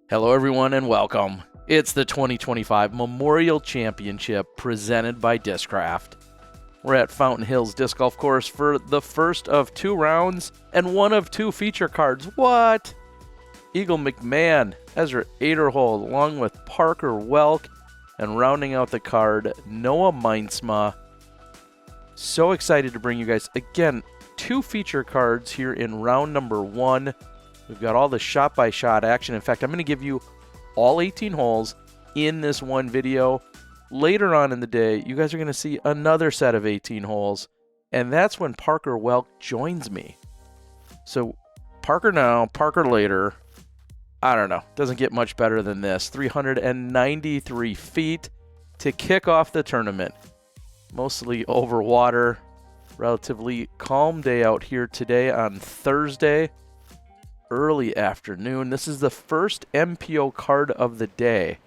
Hello everyone and welcome. It's the 2025 Memorial Championship presented by Discraft. We're at Fountain Hills Disc Golf Course for the first of 2 rounds and one of 2 feature cards. What? Eagle McMahon, Ezra Aderhold, along with Parker Welck, and rounding out the card, Noah Meintsma. So excited to bring you guys, again, 2 feature cards here in round number 1. We've got all the shot-by-shot action. In fact, I'm going to give you all 18 holes in this one video. Later on in the day, you guys are going to see another set of 18 holes, and that's when Parker Welck joins me. So Parker now, Parker later. I don't know. Doesn't get much better than this. 393 feet to kick off the tournament. Mostly over water. Relatively calm day out here today on Thursday. Early afternoon. This is the first MPO card of the day.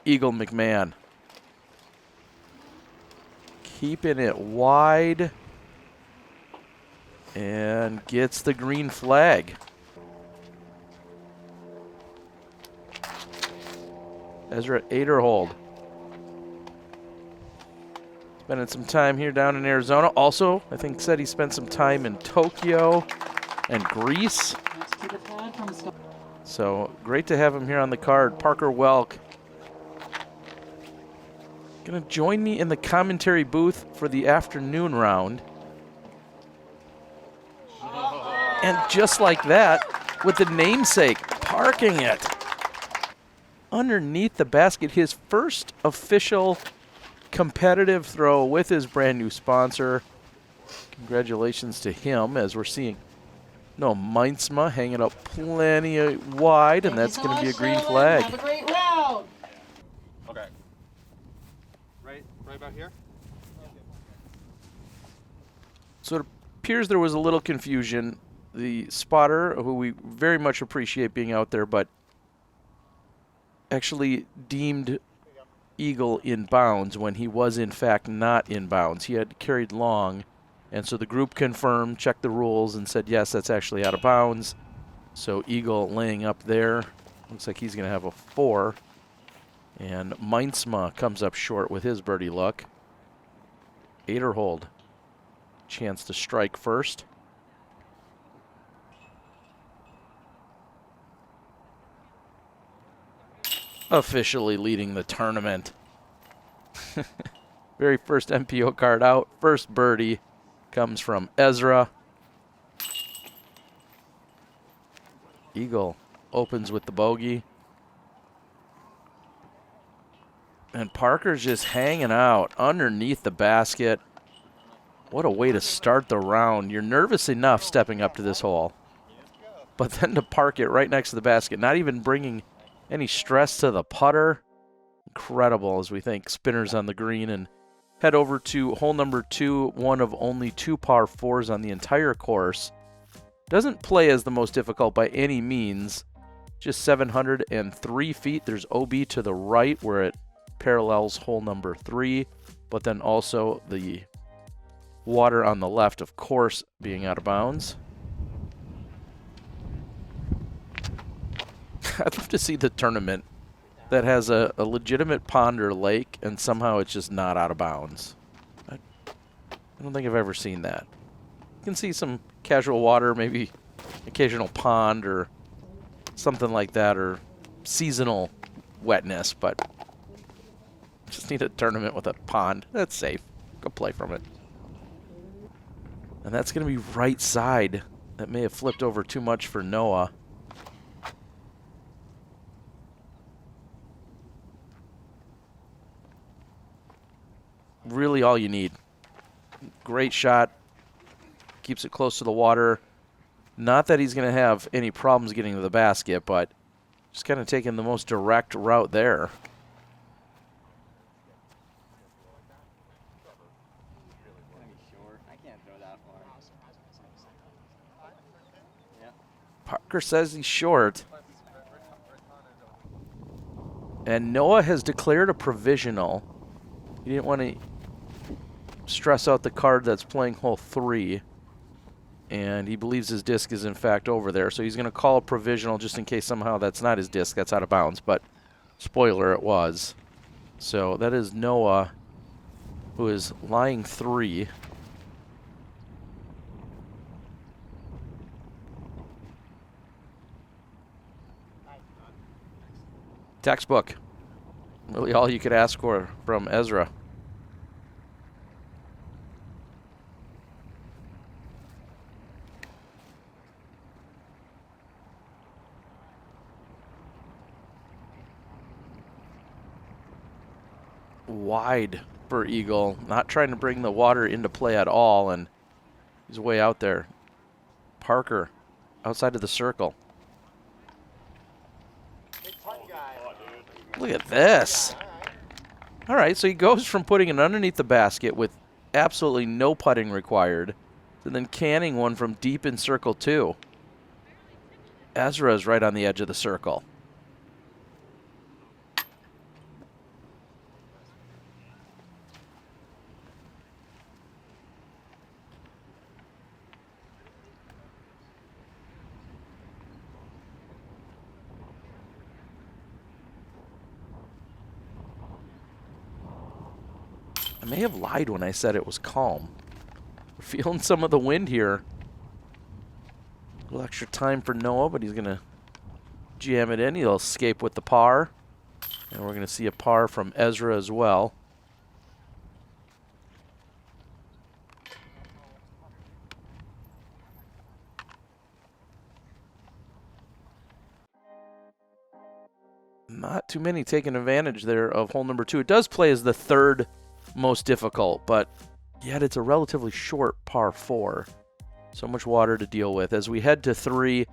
Eagle McMahon. Keeping it wide. And gets the green flag. Ezra Aderhold. Spending some time here down in Arizona. Also, I think said he spent some time in Tokyo and Greece. So great to have him here on the card. Parker Welck gonna join me in the commentary booth for the afternoon round. And just like that, with the namesake, parking it underneath the basket. His first official competitive throw with his brand new sponsor. Congratulations to him, as we're seeing Meintsma hanging up plenty wide, and that's going to be a green flag. Have a great round. Okay. Right about here? So it appears there was a little confusion. The spotter, who we very much appreciate being out there, but actually deemed Eagle in bounds when he was in fact not in bounds. He had carried long, and so the group confirmed, checked the rules, and said yes, that's actually out of bounds. So Eagle laying up there. Looks like he's going to have a 4. And Meintsma comes up short with his birdie luck. Aderhold, chance to strike first. Officially leading the tournament. Very first MPO card out. First birdie comes from Ezra. Eagle opens with the bogey. And Parker's just hanging out underneath the basket. What a way to start the round. You're nervous enough stepping up to this hole. But then to park it right next to the basket, not even bringing any stress to the putter. Incredible, as we think spinners on the green, and head over to hole number 2, one of only 2 par 4s on the entire course. Doesn't play as the most difficult by any means. Just 703 feet. There's OB to the right where it parallels hole number 3, but then also the water on the left, of course, being out of bounds. I'd love to see the tournament that has a legitimate pond or lake, and somehow it's just not out of bounds. I don't think I've ever seen that. You can see some casual water, maybe occasional pond or something like that, or seasonal wetness, but just need a tournament with a pond. That's safe. Go play from it. And that's going to be right side. That may have flipped over too much for Noah. Really all you need. Great shot. Keeps it close to the water. Not that he's going to have any problems getting to the basket, but just kind of taking the most direct route there. Parker says he's short. And Noah has declared a provisional. He didn't want to stress out the card that's playing hole 3. and he believes his disc is in fact over there, so he's going to call a provisional just in case somehow that's not his disc, that's out of bounds, but spoiler, it was. So that is Noah, who is lying 3. Textbook. Really all you could ask for from Ezra. Wide for Eagle, not trying to bring the water into play at all, and he's way out there. Parker, outside of the circle. Look at this. All right, so he goes from putting it underneath the basket with absolutely no putting required to then canning one from deep in circle 2. Ezra is right on the edge of the circle. I may have lied when I said it was calm. We're feeling some of the wind here. A little extra time for Noah, but he's going to jam it in. He'll escape with the par. And we're going to see a par from Ezra as well. Not too many taking advantage there of hole number 2. It does play as the 3rd most difficult, but yet it's a relatively short par 4. So much water to deal with. As we head to 3,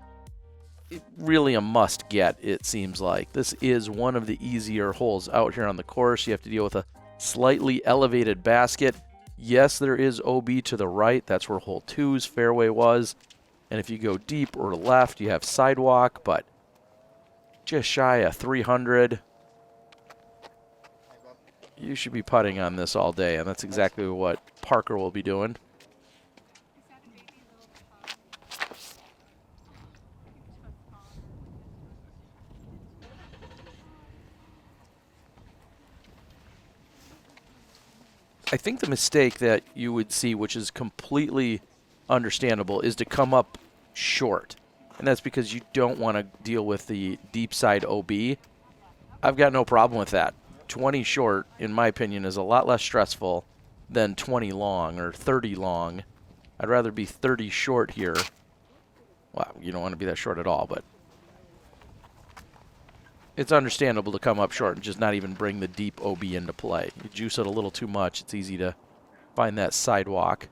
really a must get, it seems like. This is one of the easier holes out here on the course. You have to deal with a slightly elevated basket. Yes, there is OB to the right. That's where hole 2's fairway was. And if you go deep or left, you have sidewalk, but just shy of 300. You should be putting on this all day, and that's exactly what Parker will be doing. I think the mistake that you would see, which is completely understandable, is to come up short. And that's because you don't want to deal with the deep side OB. I've got no problem with that. 20 short, in my opinion, is a lot less stressful than 20 long or 30 long. I'd rather be 30 short here. Well, you don't want to be that short at all, but it's understandable to come up short and just not even bring the deep OB into play. You juice it a little too much, it's easy to find that sidewalk.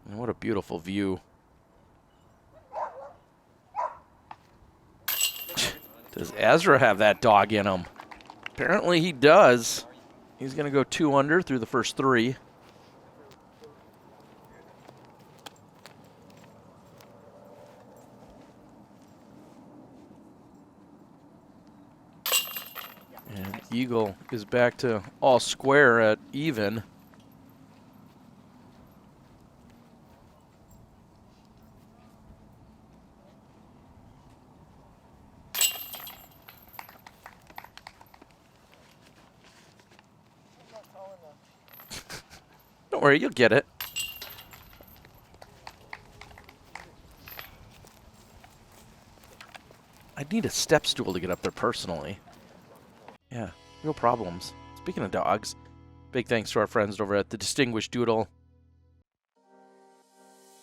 And what a beautiful view. Does Ezra have that dog in him? Apparently he does. He's going to go 2 under through the first 3. And Eagle is back to all square at even. Don't worry, you'll get it. I'd need a step stool to get up there personally. Yeah, no problems. Speaking of dogs, big thanks to our friends over at the Distinguished Doodle.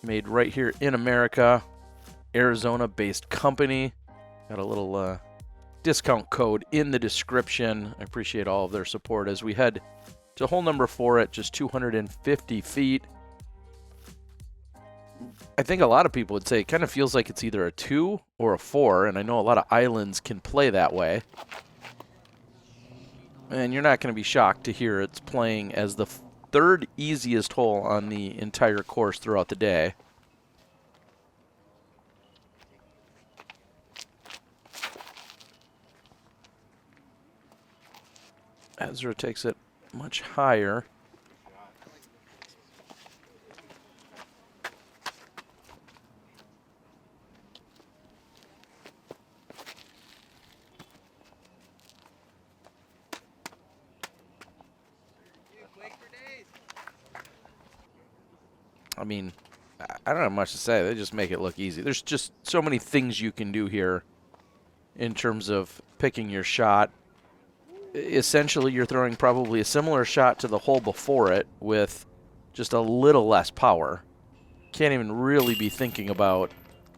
Made right here in America, Arizona-based company. Got a little discount code in the description. I appreciate all of their support as we head to hole number 4 at just 250 feet. I think a lot of people would say it kind of feels like it's either a 2 or a 4, and I know a lot of islands can play that way. And you're not going to be shocked to hear it's playing as the 3rd easiest hole on the entire course throughout the day. Ezra takes it much higher. mean, I don't have much to say. They just make it look easy. There's just so many things you can do here in terms of picking your shot. Essentially, you're throwing probably a similar shot to the hole before it with just a little less power. Can't even really be thinking about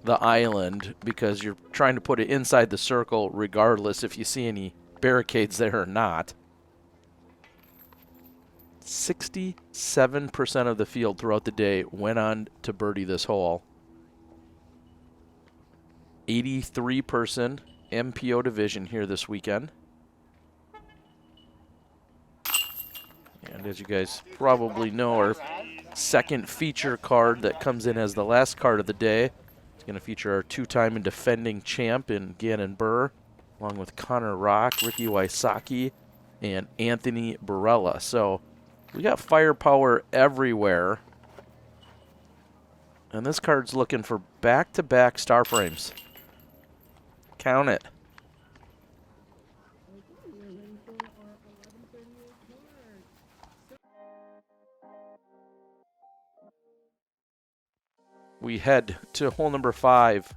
the island because you're trying to put it inside the circle regardless if you see any barricades there or not. 67% of the field throughout the day went on to birdie this hole. 83-person MPO division here this weekend. And as you guys probably know, our second feature card that comes in as the last card of the day is going to feature our two-time and defending champ in Gannon Burr, along with Connor Rock, Ricky Wysocki, and Anthony Barella. So we got firepower everywhere. And this card's looking for back-to-back star frames. Count it. We head to hole number 5.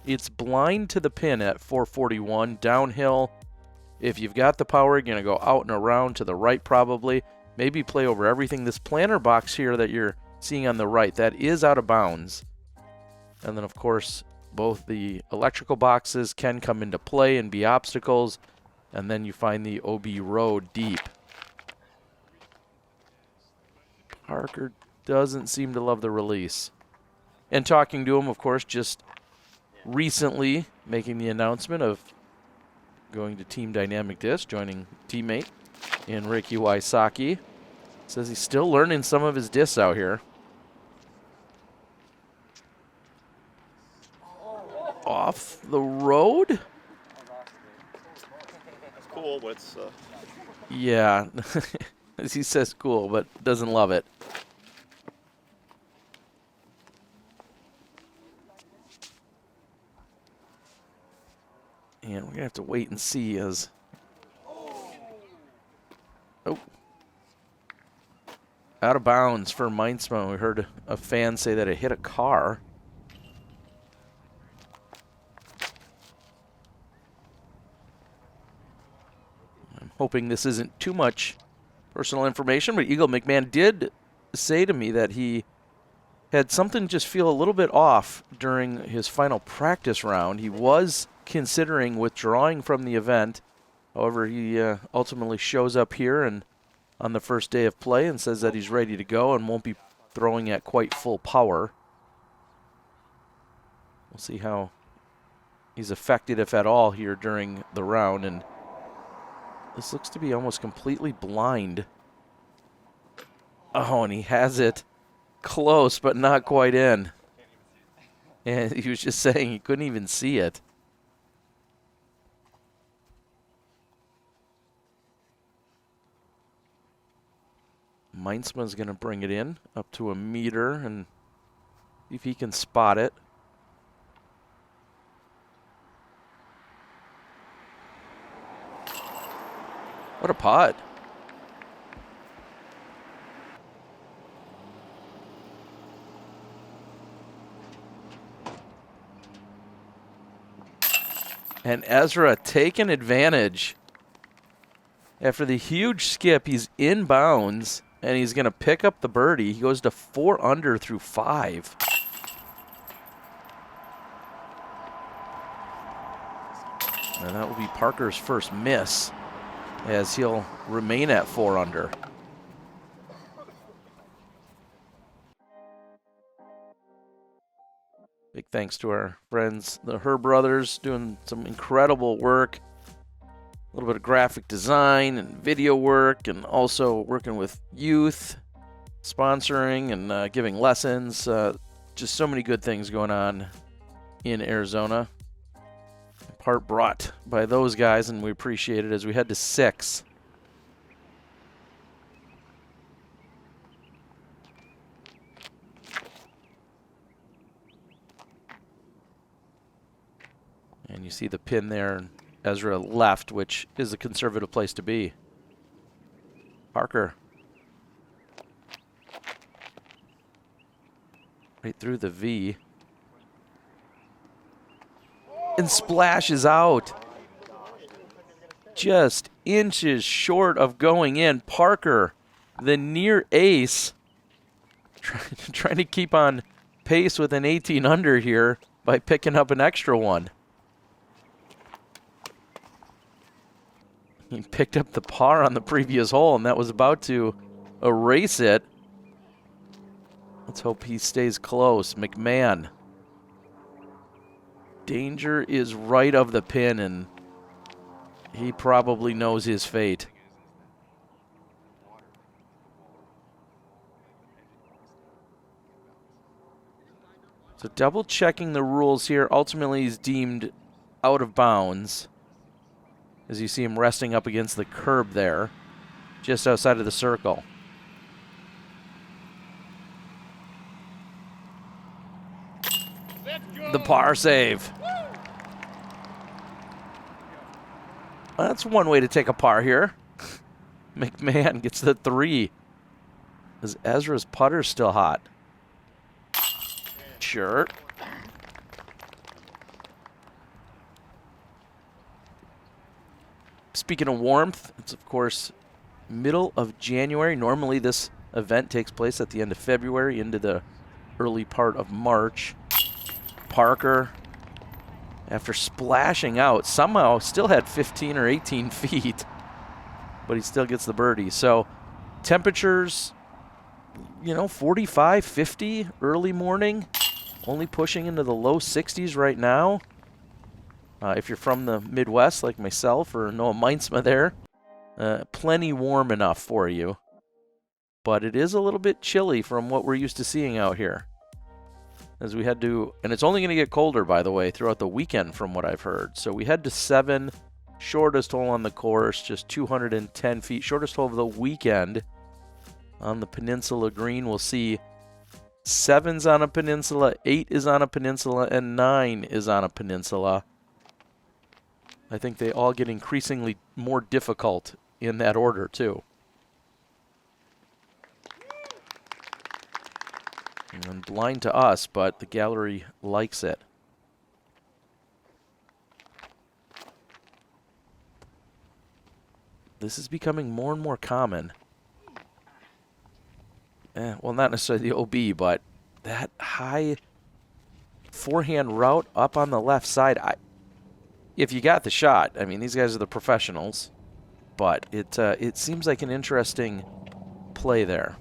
It's blind to the pin at 441. Downhill. If you've got the power, you're going to go out and around to the right probably. Maybe play over everything. This planter box here that you're seeing on the right, that is out of bounds. And then, of course, both the electrical boxes can come into play and be obstacles. And then you find the OB road deep. Parker doesn't seem to love the release. And talking to him, of course, just recently making the announcement of going to Team Dynamic Disc, joining teammate in Ricky Wysocki. Says he's still learning some of his discs out here. Off the road? That's cool, but it's... Yeah, as he says cool, but doesn't love it. And we're going to have to wait and see as... Oh. Out of bounds for Meintsma. We heard a fan say that it hit a car. I'm hoping this isn't too much personal information, but Eagle McMahon did say to me that he had something just feel a little bit off during his final practice round. He was considering withdrawing from the event. However, he ultimately shows up here and on the first day of play and says that he's ready to go and won't be throwing at quite full power. We'll see how he's affected, if at all, here during the round. And this looks to be almost completely blind. Oh, and he has it close, but not quite in. And he was just saying he couldn't even see it. Meintsma's going to bring it in up to a meter and see if he can spot it. What a putt. And Ezra taking advantage. After the huge skip, he's inbounds. And he's going to pick up the birdie. He goes to 4 under through 5. And that will be Parker's first miss, as he'll remain at 4 under. Big thanks to our friends, the Her brothers, doing some incredible work. A little bit of graphic design and video work, and also working with youth, sponsoring and giving lessons. Just so many good things going on in Arizona. In part brought by those guys, and we appreciate it as we head to 6. And you see the pin there. Ezra left, which is a conservative place to be. Parker. Right through the V. And splashes out. Just inches short of going in. Parker, the near ace, trying to keep on pace with an 18 under here by picking up an extra one. He picked up the par on the previous hole, and that was about to erase it. Let's hope he stays close. McMahon. Danger is right of the pin, and he probably knows his fate. So double checking the rules here. Ultimately, he's deemed out of bounds, as you see him resting up against the curb there, just outside of the circle. The par save. That's one way to take a par here. McMahon gets the 3. Is Ezra's putter still hot? Sure. Speaking of warmth, it's of course middle of January. Normally this event takes place at the end of February into the early part of March. Parker, after splashing out, somehow still had 15 or 18 feet, but he still gets the birdie. So temperatures, 45, 50 early morning, only pushing into the low 60s right now. If you're from the Midwest like myself or Noah Meintsma there, plenty warm enough for you. But it is a little bit chilly from what we're used to seeing out here. As we head to, and it's only going to get colder, by the way, throughout the weekend from what I've heard. So we head to 7, shortest hole on the course, just 210 feet. Shortest hole of the weekend on the Peninsula Green. We'll see 7's on a peninsula, 8 is on a peninsula, and 9 is on a peninsula. I think they all get increasingly more difficult in that order, too. And blind to us, but the gallery likes it. This is becoming more and more common. Well, not necessarily the OB, but that high forehand route up on the left side. If you got the shot, I mean, these guys are the professionals, but it seems like an interesting play there.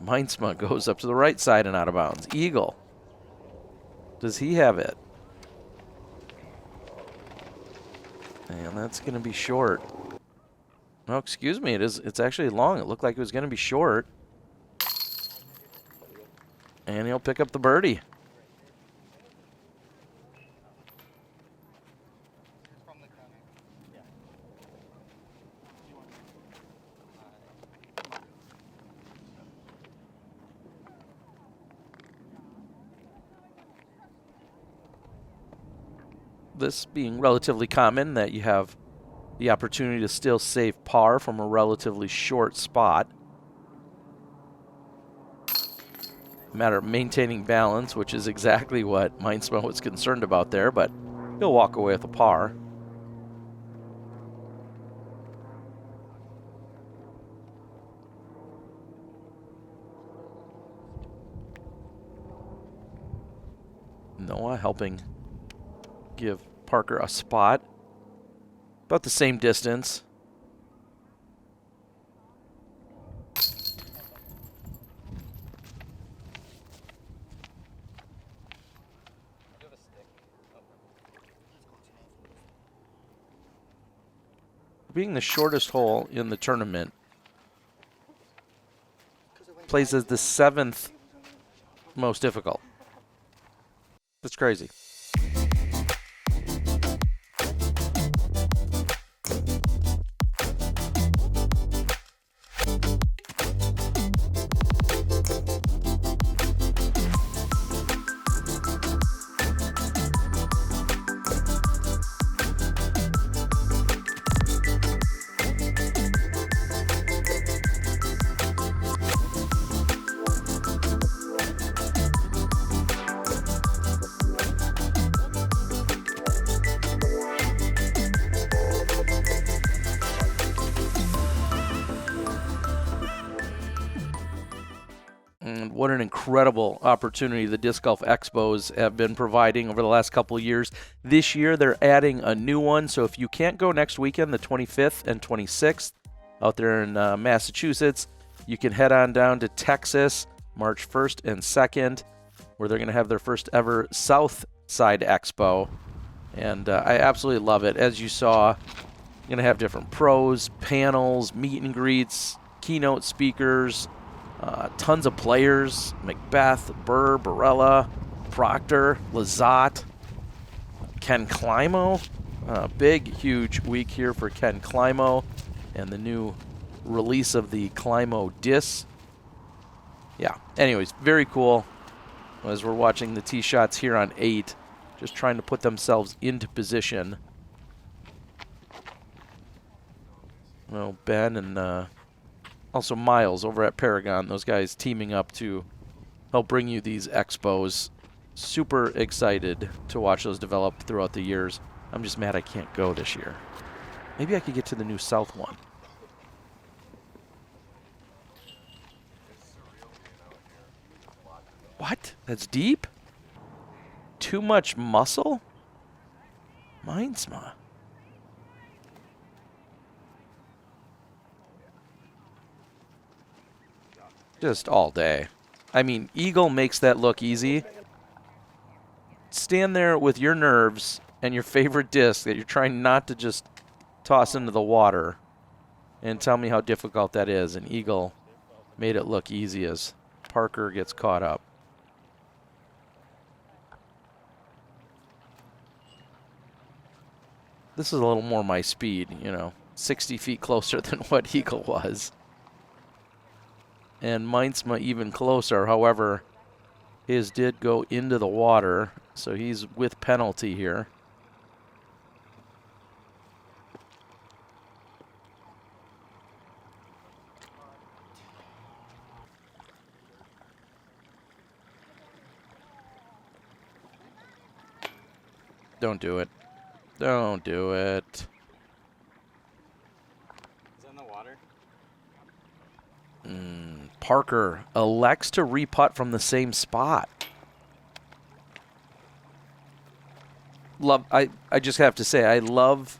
Meintsma goes up to the right side and out of bounds. Eagle. Does he have it? And that's going to be short. No, excuse me. It's actually long. It looked like it was going to be short. And he'll pick up the birdie. This being relatively common, that you have the opportunity to still save par from a relatively short spot. A matter of maintaining balance, which is exactly what Meintsma was concerned about there, but he'll walk away with a par. Noah helping give Parker a spot. About the same distance. Being the shortest hole in the tournament, plays as the 7th most difficult. That's crazy. what an incredible opportunity the Disc Golf Expos have been providing over the last couple of years. This year, they're adding a new one. So if you can't go next weekend, the 25th and 26th, out there in Massachusetts, you can head on down to Texas, March 1st and 2nd, where they're going to have their first ever South Side Expo. And I absolutely love it. As you saw, you're going to have different pros, panels, meet and greets, keynote speakers, tons of players, Macbeth, Burr, Barella, Proctor, Lazat, Ken Climo. Big, huge week here for Ken Climo and the new release of the Climo disc. Yeah, anyways, very cool. As we're watching the tee shots here on 8, just trying to put themselves into position. Well, Ben and also Miles over at Paragon, those guys teaming up to help bring you these expos. Super excited to watch those develop throughout the years. I'm just mad I can't go this year. Maybe I could get to the new South one. What? That's deep? Too much muscle? Meintsma. Just all day. I mean, Eagle makes that look easy. Stand there with your nerves and your favorite disc that you're trying not to just toss into the water and tell me how difficult that is. And Eagle made it look easy as Parker gets caught up. This is a little more my speed, 60 feet closer than what Eagle was. And Meintsma even closer. However, his did go into the water, so he's with penalty here. Don't do it. Don't do it. Is that in the water? Parker elects to re-putt from the same spot. I just have to say, I love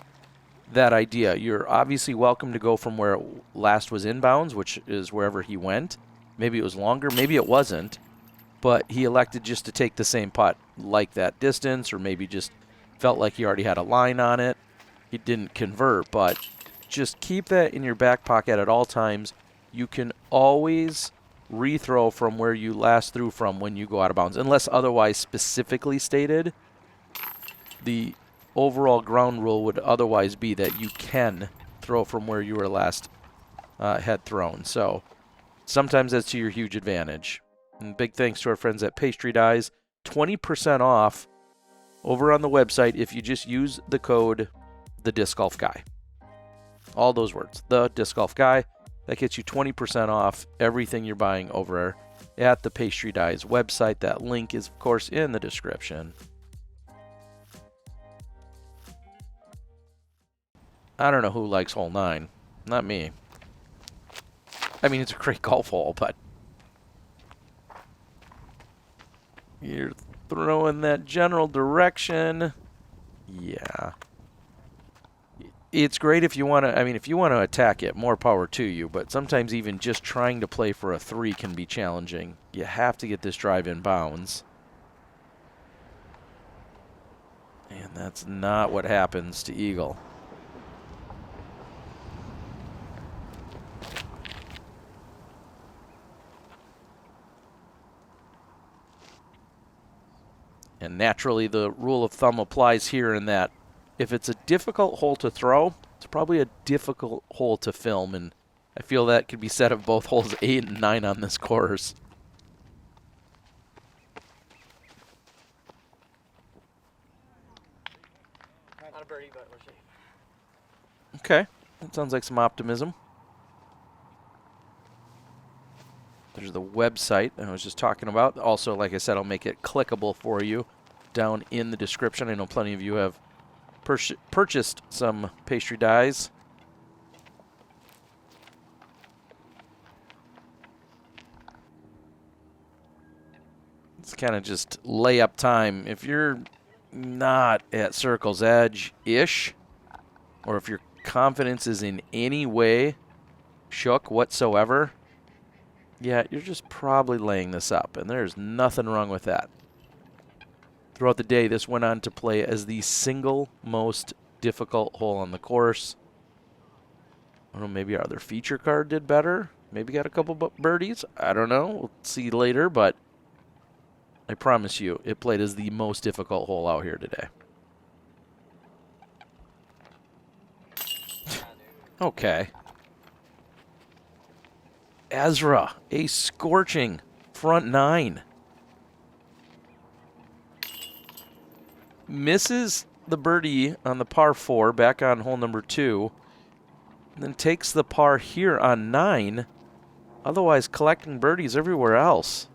that idea. You're obviously welcome to go from where it last was inbounds, which is wherever he went. Maybe it was longer, maybe it wasn't. But he elected just to take the same putt like that distance, or maybe just felt like he already had a line on it. He didn't convert, but just keep that in your back pocket at all times. You can always rethrow from where you last threw from when you go out of bounds, unless otherwise specifically stated. The overall ground rule would otherwise be that you can throw from where you were last had thrown. So sometimes that's to your huge advantage. And big thanks to our friends at Pastry Dyes. 20% off over on the website if you just use the code TheDiscGolfGuy. All those words, the Disc Golf Guy. That gets you 20% off everything you're buying over at the Pastry Dyes website. That link is, of course, in the description. I don't know who likes hole 9. Not me. I mean, it's a great golf hole, but you're throwing that general direction. Yeah. It's great if you want to, if you want to attack it, more power to you, but sometimes even just trying to play for a 3 can be challenging. You have to get this drive in bounds. And that's not what happens to Eagle. And naturally, the rule of thumb applies here in that if it's a difficult hole to throw, it's probably a difficult hole to film. And I feel that could be said of both holes 8 and 9 on this course. Not a birdie, but we're safe. Okay, that sounds like some optimism. There's the website I was just talking about. Also, like I said, I'll make it clickable for you down in the description. I know plenty of you have purchased some Pastry Dyes. It's kind of just layup time. If you're not at circle's edge-ish, or if your confidence is in any way shook whatsoever, yeah, you're just probably laying this up, and there's nothing wrong with that. Throughout the day, this went on to play as the single most difficult hole on the course. I don't know, maybe our other feature card did better. Maybe got a couple birdies. I don't know. We'll see later, but I promise you, it played as the most difficult hole out here today. Okay. Ezra, a scorching front 9. Misses the birdie on the par 4 back on hole number 2. And then takes the par here on 9. Otherwise collecting birdies everywhere else.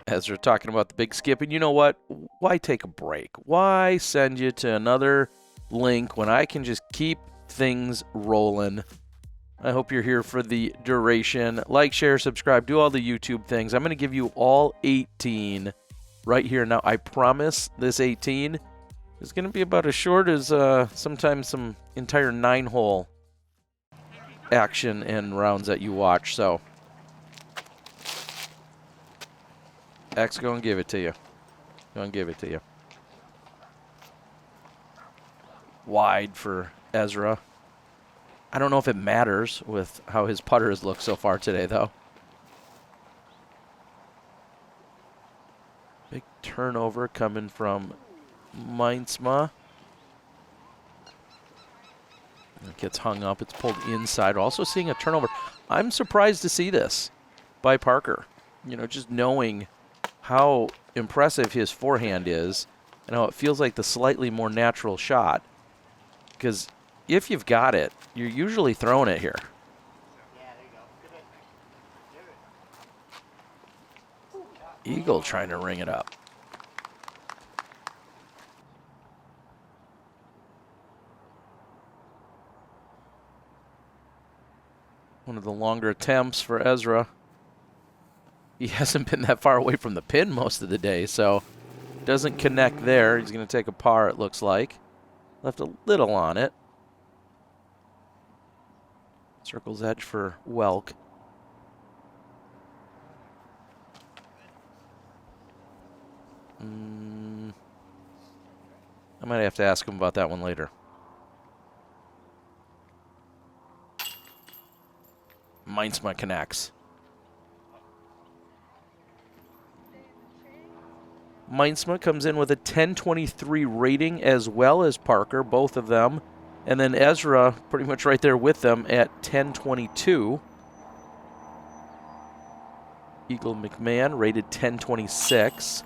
Ezra talking about the big skip. And you know what? Why take a break? Why send you to another link when I can just keep things rolling? I hope you're here for the duration. Like, share, subscribe, do all the YouTube things. I'm going to give you all 18 right here. Now, I promise this 18 is going to be about as short as sometimes some entire 9-hole action and rounds that you watch. So, X, go and give it to you. Go and give it to you. Wide for Ezra. I don't know if it matters with how his putter has looked so far today, though. Big turnover coming from Meintsma. It gets hung up. It's pulled inside. Also seeing a turnover. I'm surprised to see this by Parker. You know, just knowing how impressive his forehand is and how it feels like the slightly more natural shot. Because if you've got it, you're usually throwing it here. Eagle trying to ring it up. One of the longer attempts for Ezra. He hasn't been that far away from the pin most of the day, so doesn't connect there. He's going to take a par, it looks like. Left a little on it. Circle's edge for Welck. I might have to ask him about that one later. Meintsma connects. Meintsma comes in with a 1023 rating as well as Parker, both of them. And then Ezra pretty much right there with them at 1022. Eagle McMahon rated 1026.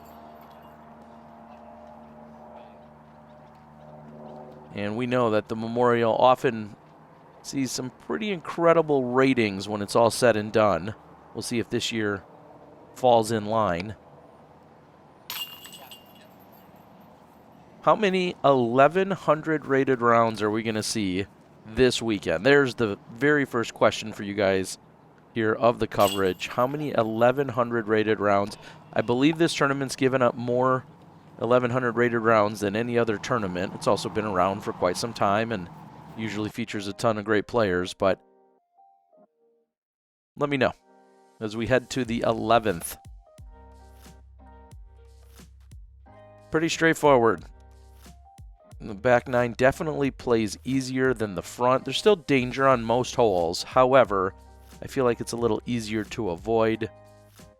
And we know that the Memorial often sees some pretty incredible ratings when it's all said and done. We'll see if this year falls in line. How many 1,100 rated rounds are we going to see this weekend? There's the very first question for you guys here of the coverage. How many 1,100 rated rounds? I believe this tournament's given up more 1,100 rated rounds than any other tournament. It's also been around for quite some time and usually features a ton of great players, but let me know as we head to the 11th. Pretty straightforward. The back 9 definitely plays easier than the front. There's still danger on most holes. However, I feel like it's a little easier to avoid.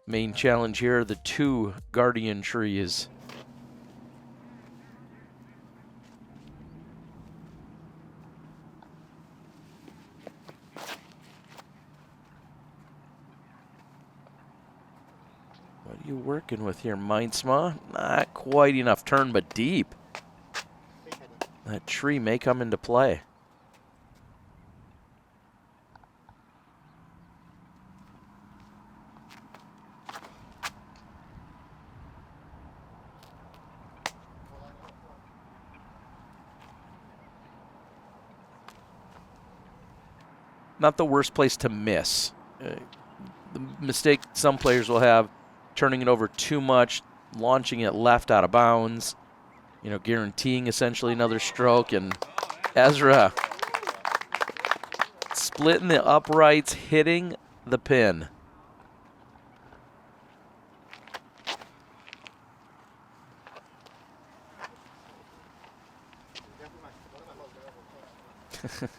Main challenge here, the 2 guardian trees. What are you working with here, Meintsma? Not quite enough turn, but deep. That tree may come into play. Not the worst place to miss the mistake some players will have, turning it over too much, launching it left out of bounds, you know, guaranteeing essentially another stroke. And Ezra splitting the uprights, hitting the pin. A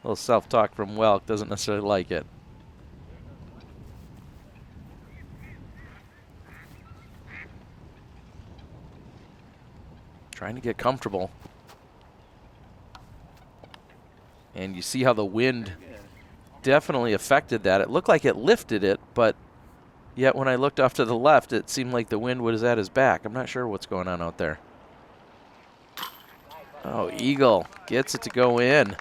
little self-talk from Welck, doesn't necessarily like it. Trying to get comfortable. And you see how the wind definitely affected that. It looked like it lifted it, but yet when I looked off to the left, it seemed like the wind was at his back. I'm not sure what's going on out there. Oh, Eagle gets it to go in.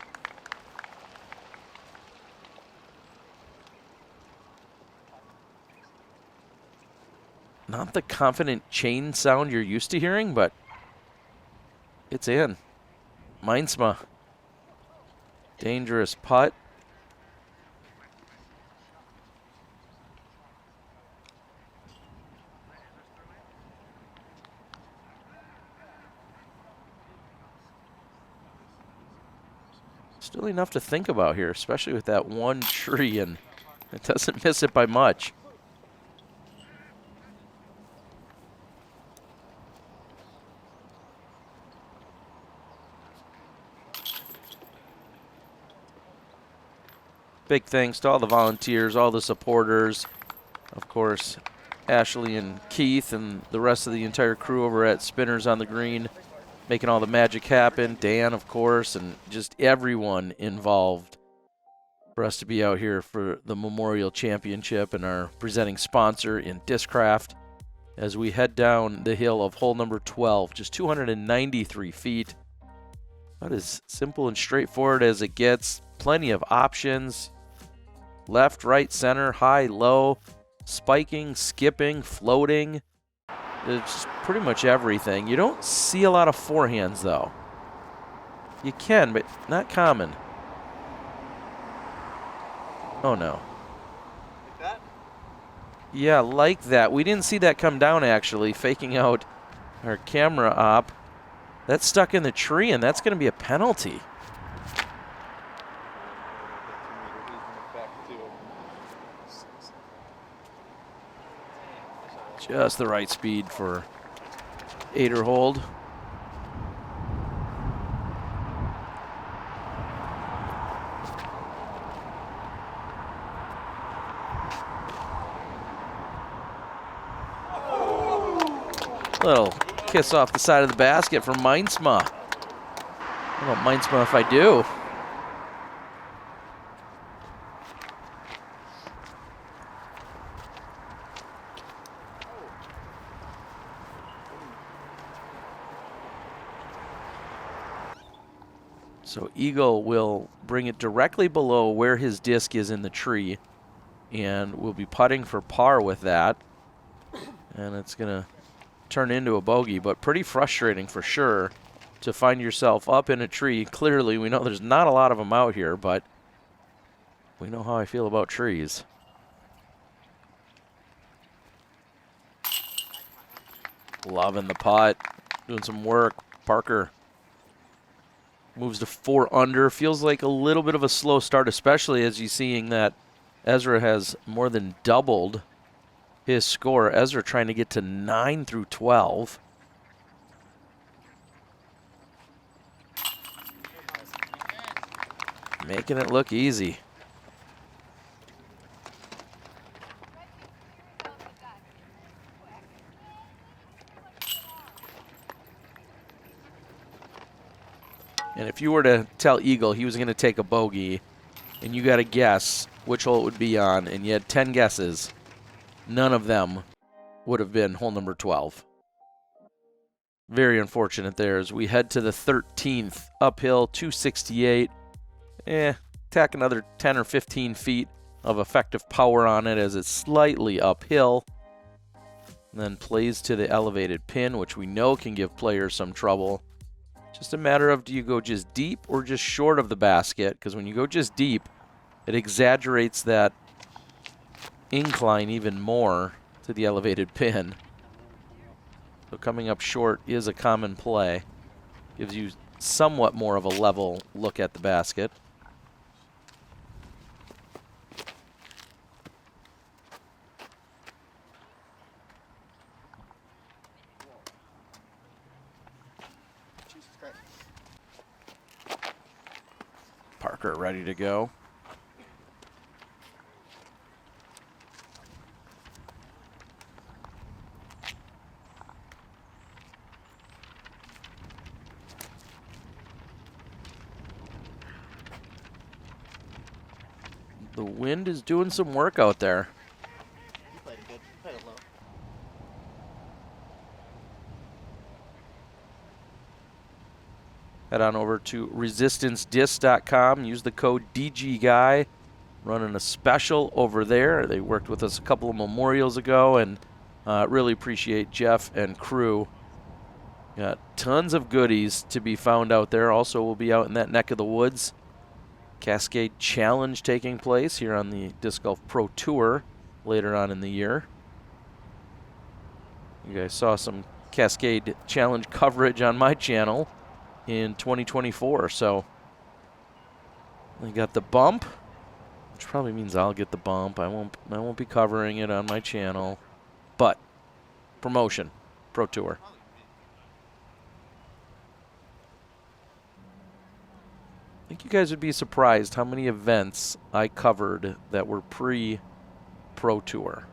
Not the confident chain sound you're used to hearing, but it's in. Meintsma. Dangerous putt. Still enough to think about here, especially with that one tree, and it doesn't miss it by much. Big thanks to all the volunteers, all the supporters, of course, Ashley and Keith and the rest of the entire crew over at Spinners on the Green, making all the magic happen. Dan, of course, and just everyone involved for us to be out here for the Memorial Championship and our presenting sponsor in Discraft as we head down the hill of hole number 12, just 293 feet. About as simple and straightforward as it gets. Plenty of options. Left, right, center, high, low, spiking, skipping, floating. It's pretty much everything. You don't see a lot of forehands, though. You can, but not common. Oh, no. Like that? Yeah, like that. We didn't see that come down, actually, faking out our camera op. That's stuck in the tree, and that's going to be a penalty. Just the right speed for Aderhold. Little kiss off the side of the basket from Meintsma. How about Meintsma if I do? So Eagle will bring it directly below where his disc is in the tree, and we'll be putting for par with that. And it's going to turn into a bogey, but pretty frustrating for sure to find yourself up in a tree. Clearly, we know there's not a lot of them out here, but we know how I feel about trees. Loving the putt, doing some work. Parker moves to 4 under. Feels like a little bit of a slow start, especially as you're seeing that Ezra has more than doubled his score. Ezra trying to get to 9 through 12. Making it look easy. And if you were to tell Eagle he was going to take a bogey, and you got to guess which hole it would be on, and you had 10 guesses, none of them would have been hole number 12. Very unfortunate there as we head to the 13th, uphill, 268. Tack another 10 or 15 feet of effective power on it as it's slightly uphill. And then plays to the elevated pin, which we know can give players some trouble. Just a matter of, do you go just deep or just short of the basket? Because when you go just deep, it exaggerates that incline even more to the elevated pin. So coming up short is a common play. Gives you somewhat more of a level look at the basket. Parker ready to go. The wind is doing some work out there. You played it good. You played it low. Head on over to resistancedisc.com. Use the code DGGUY. Running a special over there. They worked with us a couple of memorials ago, and really appreciate Jeff and crew. Got tons of goodies to be found out there. Also, we'll be out in that neck of the woods. Cascade Challenge taking place here on the Disc Golf Pro Tour later on in the year. You guys saw some Cascade Challenge coverage on my channel in 2024. So we got the bump, which probably means I'll get the bump. I won't be covering it on my channel, but promotion, Pro Tour. I think you guys would be surprised how many events I covered that were pre-Pro Tour.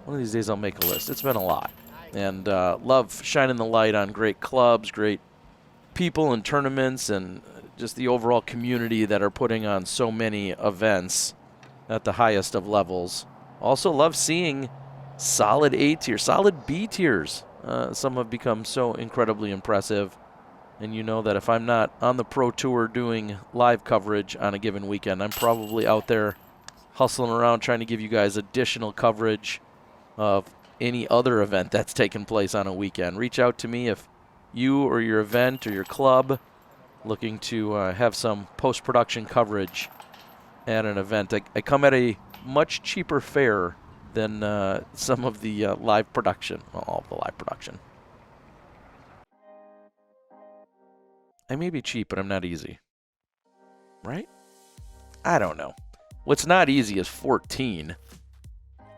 One of these days I'll make a list. It's been a lot. And love shining the light on great clubs, great people and tournaments, and just the overall community that are putting on so many events at the highest of levels. Also love seeing solid A tier, solid B tiers. Some have become so incredibly impressive. And you know that if I'm not on the Pro Tour doing live coverage on a given weekend, I'm probably out there hustling around trying to give you guys additional coverage of any other event that's taken place on a weekend. Reach out to me if you or your event or your club looking to have some post-production coverage at an event. I come at a much cheaper fare than some of the live production, well, all of the live production. I may be cheap, but I'm not easy. Right? I don't know. What's not easy is 14.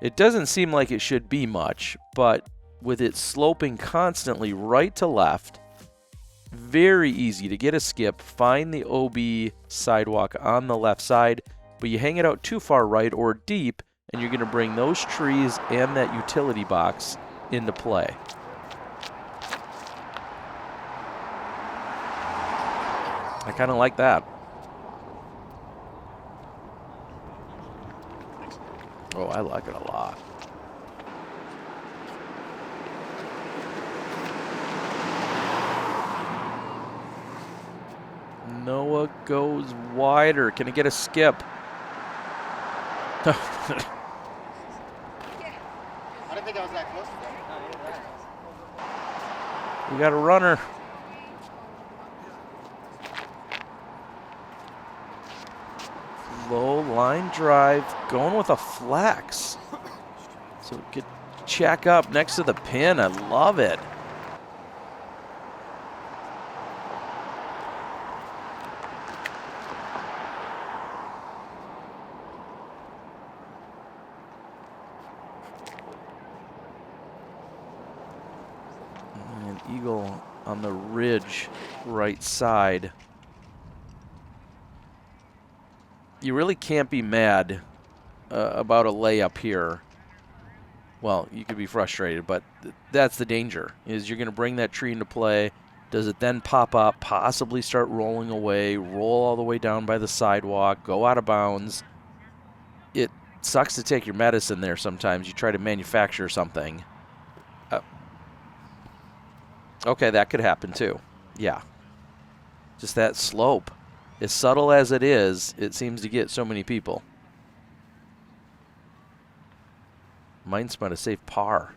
It doesn't seem like it should be much, but with it sloping constantly right to left, very easy to get a skip, find the OB sidewalk on the left side, but you hang it out too far right or deep, and you're going to bring those trees and that utility box into play. I kind of like that. Oh, I like it a lot. Noah goes wider. Can he get a skip? I didn't think I was that close to that. We got a runner. Low line drive, going with a flex. So get check up next to the pin. I love it. And eagle on the ridge right side. You really can't be mad about a layup here. Well, you could be frustrated, but that's the danger, is you're going to bring that tree into play. Does it then pop up, possibly start rolling away, roll all the way down by the sidewalk, go out of bounds? It sucks to take your medicine there sometimes. You try to manufacture something. Okay, that could happen too. Yeah. Just that slope. As subtle as it is, it seems to get so many people. Meintsma to save par.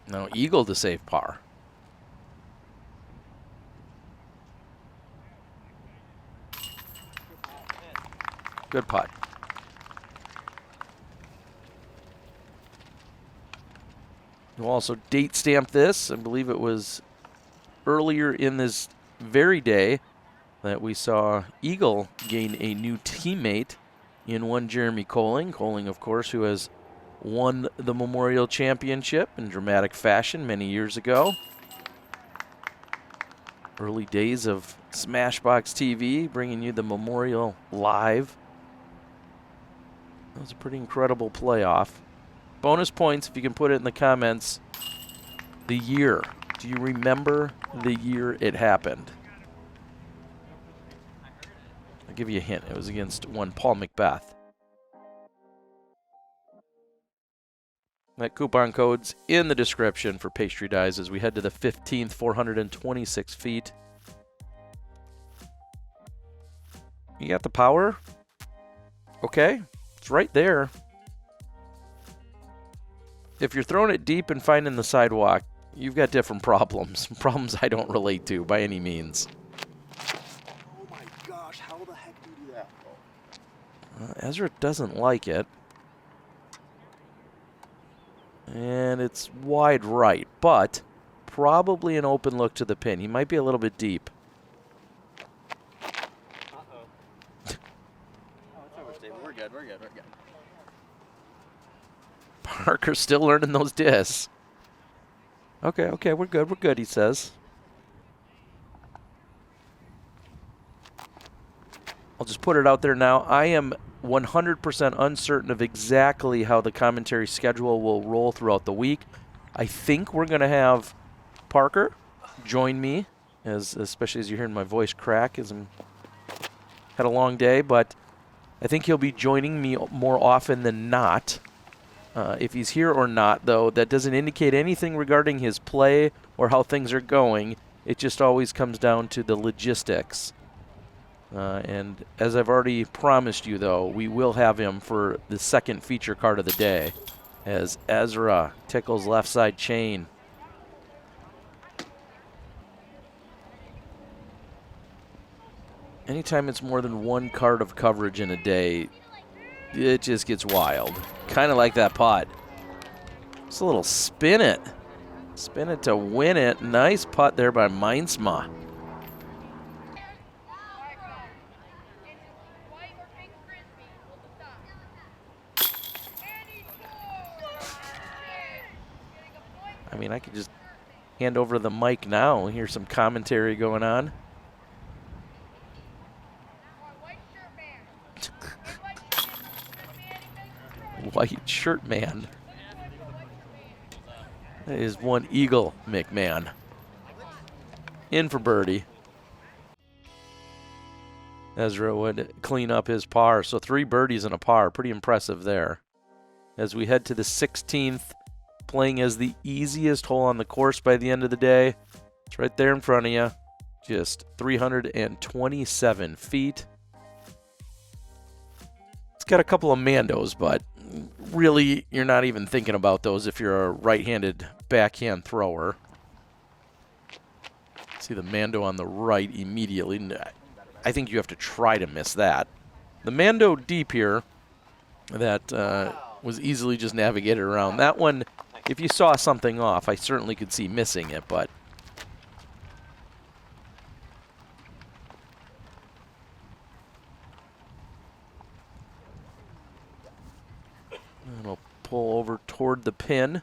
No, eagle to save par. Good putt. We'll also date stamp this. I believe it was earlier in this very day that we saw Eagle gain a new teammate in one Jeremy Colling. Colling, of course, who has won the Memorial Championship in dramatic fashion many years ago. Early days of Smashbox TV, bringing you the Memorial live. That was a pretty incredible playoff. Bonus points if you can put it in the comments. The year. Do you remember the year it happened? I'll give you a hint. It was against one Paul Macbeth. That coupon code's in the description for pastry dies as we head to the 15th, 426 feet. You got the power? Okay, it's right there. If you're throwing it deep and finding the sidewalk, you've got different problems. Problems I don't relate to by any means. Oh my gosh, how the heck do you do that? Ezra doesn't like it. And it's wide right, but probably an open look to the pin. He might be a little bit deep. Uh-oh. Oh, it's overstable. We're good, we're good, we're good. Parker's still learning those discs. Okay, we're good, he says. I'll just put it out there now. I am 100% uncertain of exactly how the commentary schedule will roll throughout the week. I think we're going to have Parker join me, especially as you're hearing my voice crack as I'm had a long day, but I think he'll be joining me more often than not. If he's here or not, though, that doesn't indicate anything regarding his play or how things are going. It just always comes down to the logistics. And as I've already promised you, though, we will have him for the second feature card of the day as Ezra tickles left side chain. Anytime it's more than one card of coverage in a day, it just gets wild. Kind of like that putt. Just a little spin it. Spin it to win it. Nice putt there by Meintsma. I mean, I could just hand over the mic now and hear some commentary going on. White shirt man. That is one Eagle McMahon. In for birdie. Ezra would clean up his par. So 3 birdies and a par. Pretty impressive there. As we head to the 16th, playing as the easiest hole on the course by the end of the day. It's right there in front of you. Just 327 feet. It's got a couple of Mandos, but really, you're not even thinking about those if you're a right-handed backhand thrower. See the Mando on the right immediately. I think you have to try to miss that. The Mando deep here that was easily just navigated around. That one, if you saw something off, I certainly could see missing it, but it'll pull over toward the pin.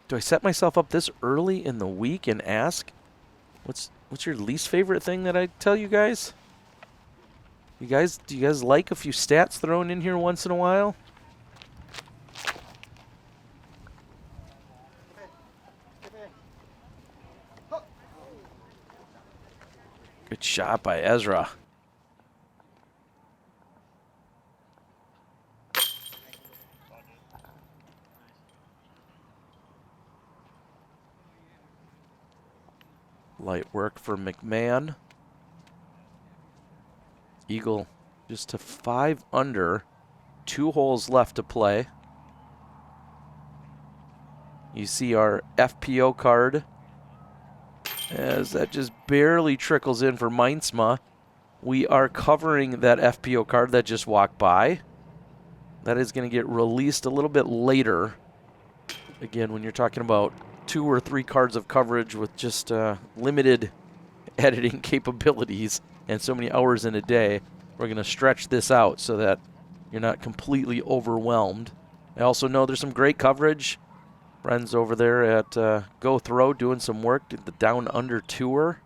Do I set myself up this early in the week and ask, what's your least favorite thing that I tell you guys? Do you guys like a few stats thrown in here once in a while? Good shot by Ezra. Light work for McMahon. Eagle just to 5 under. 2 holes left to play. You see our FPO card as that just barely trickles in for Meintsma. We are covering that FPO card that just walked by. That is going to get released a little bit later. Again, when you're talking about 2 or 3 cards of coverage with just limited editing capabilities and so many hours in a day, we're going to stretch this out so that you're not completely overwhelmed. I also know there's some great coverage. Friends over there at Go Throw doing some work, did the Down Under Tour.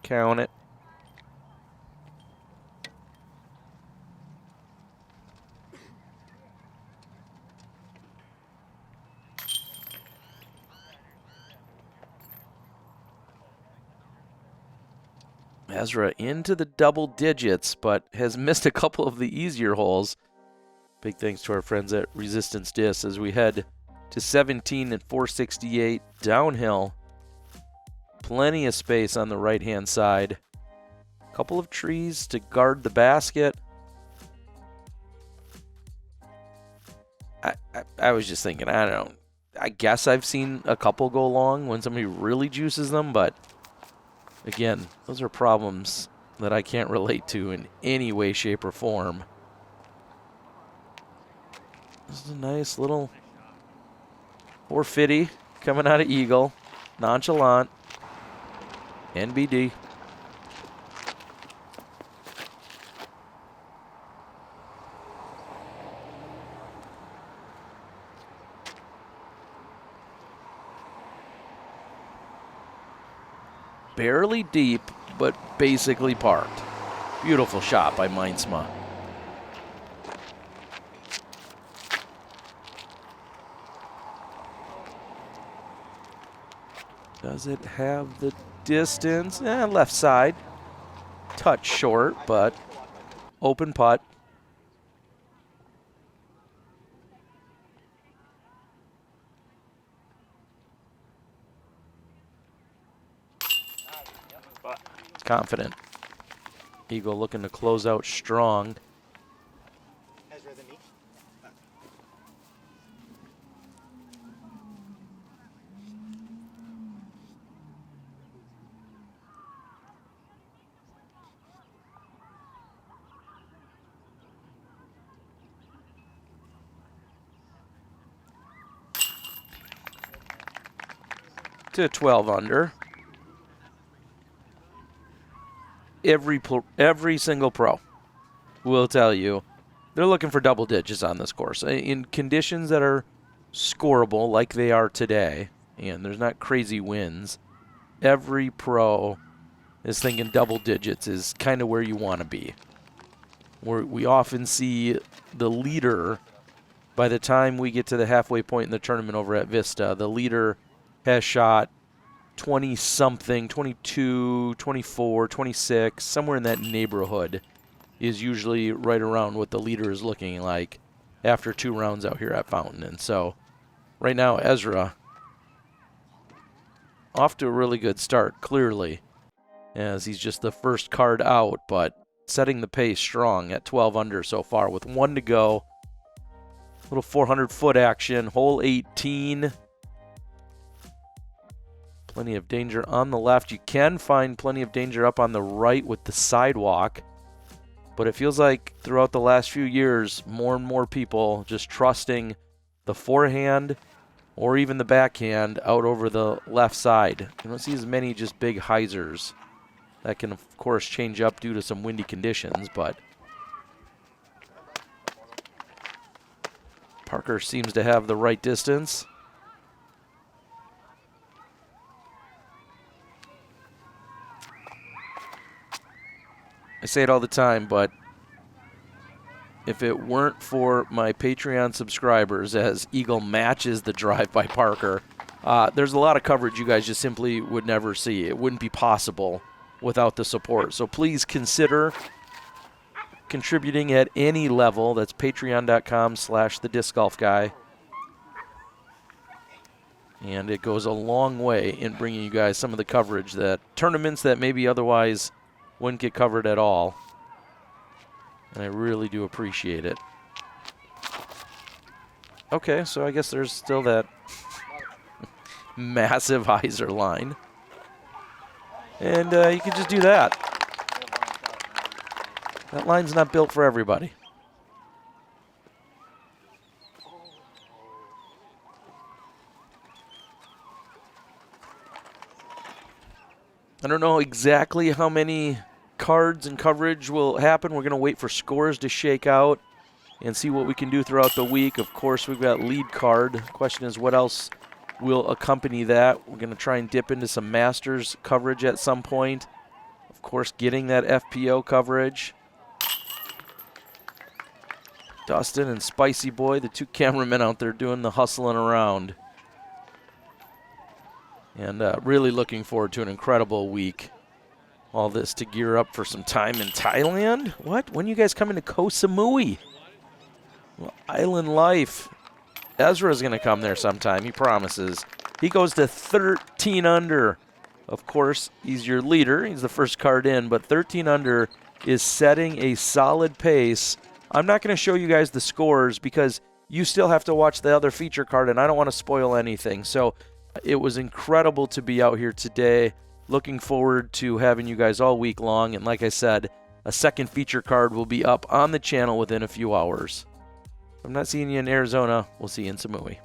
Count it. Ezra into the double digits, but has missed a couple of the easier holes. Big thanks to our friends at Resistance Disc as we head to 17 and 468 downhill. Plenty of space on the right-hand side. Couple of trees to guard the basket. I was just thinking, I don't know. I guess I've seen a couple go long when somebody really juices them, but again, those are problems that I can't relate to in any way, shape, or form. This is a nice little 450 coming out of Eagle. Nonchalant. NBD. Barely deep, but basically parked. Beautiful shot by Meintsma. Does it have the distance? Left side. Touch short, but open putt. Confident. Eagle looking to close out strong. Ezra, the knee. To 12 under. Every single pro will tell you they're looking for double digits on this course. In conditions that are scoreable like they are today, and there's not crazy winds, every pro is thinking double digits is kind of where you want to be. We often see the leader, by the time we get to the halfway point in the tournament over at Vista, the leader has shot 20-something, 22, 24, 26, somewhere in that neighborhood is usually right around what the leader is looking like after 2 rounds out here at Fountain. And so right now, Ezra off to a really good start, clearly, as he's just the first card out, but setting the pace strong at 12 under so far with 1 to go. Little 400-foot action, hole 18. Plenty of danger on the left. You can find plenty of danger up on the right with the sidewalk. But it feels like throughout the last few years, more and more people just trusting the forehand or even the backhand out over the left side. You don't see as many just big hyzers. That can, of course, change up due to some windy conditions, but Parker seems to have the right distance. I say it all the time, but if it weren't for my Patreon subscribers, as Eagle matches the drive by Parker, there's a lot of coverage you guys just simply would never see. It wouldn't be possible without the support. So please consider contributing at any level. That's patreon.com/thediscgolfguy. And it goes a long way in bringing you guys some of the coverage that tournaments that maybe otherwise wouldn't get covered at all. And I really do appreciate it. Okay, so I guess there's still that massive hyzer line. And you can just do that. That line's not built for everybody. I don't know exactly how many cards and coverage will happen. We're going to wait for scores to shake out and see what we can do throughout the week. Of course, we've got lead card. The question is, what else will accompany that? We're going to try and dip into some Masters coverage at some point. Of course, getting that FPO coverage. Dustin and Spicy Boy, the two cameramen out there doing the hustling around. And really looking forward to an incredible week. All this to gear up for some time in Thailand? What? When are you guys coming to Koh Samui? Well, island life. Ezra's going to come there sometime, he promises. He goes to 13 under. Of course, he's your leader. He's the first card in, but 13 under is setting a solid pace. I'm not going to show you guys the scores because you still have to watch the other feature card, and I don't want to spoil anything. So it was incredible to be out here today. Looking forward to having you guys all week long. And like I said, a second feature card will be up on the channel within a few hours. If I'm not seeing you in Arizona, we'll see you in Samui.